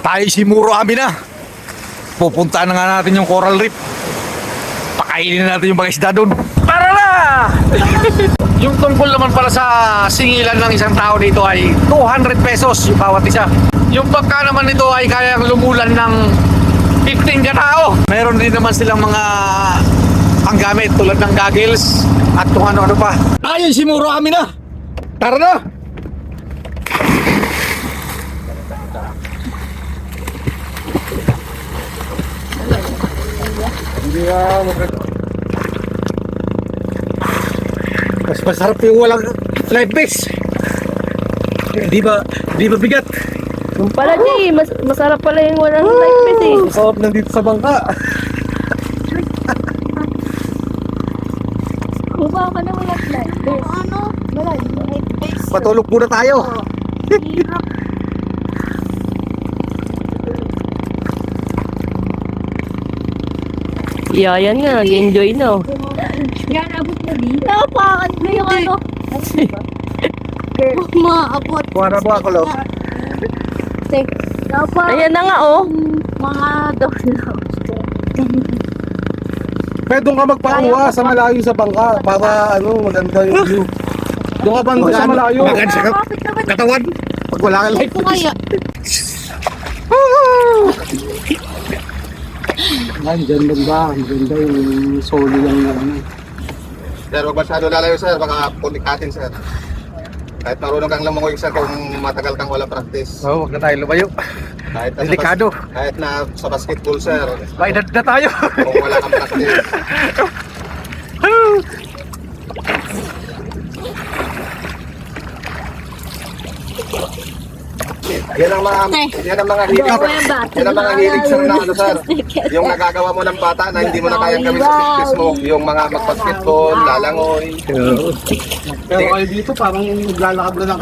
Tayo simuro amin na. Pupuntaan na nga natin yung coral reef. Pakainin na natin yung mga isda doon. Tara na! Yung tungkol naman para sa singilan ng isang tao dito ay 200 pesos yung bawat isa. Yung pagka naman nito ay kayang lumulan ng 15 katao. Meron din naman silang mga panggamit tulad ng goggles at kung ano-ano pa. Ayun, simuro amin na! Tara na! Mas masarap yung walang life vest. Di ba bigat? Yung pala, Jay, masarap pala yung walang life vest eh. Masarap nandito sa bangka. Kuha ka na walang life vest. Ano? Walang life vest. Patulog muna tayo. Yeah, yan nga, nag-enjoy na. Yan, abot na di. Napakan na yung ano. Maabot. Kuha mo ako, lo. Ayan na nga, oh. Mga dolaw. Pwede doon ka magpakuha sa malayo sa bangka para maganda yung view. Doon ka banda sa malayo. Maganda sa katawan. Pag wala kang life Ito kaya. Ay, ganda ba? Ganda yung solo lang na ano. Sir, huwag masyado lalayo sir, baka punikatin sir. Kahit marunong kang lumungoy sir kung matagal kang wala practice. Oo, wag na tayo lumayo. Kahit na Delikado. kahit na sa basketball sir, May edad na tayo. kung wala kang practice. Yan ang mga hilig. Yan ang mga hilig sir na ano sir. Yung nagagawa mo ng bata na hindi mo na kayang gawin sa fitness mo. Yung mga mag-basketball, lalangoy. Pero kayo dito parang naglalakad na lang kayo.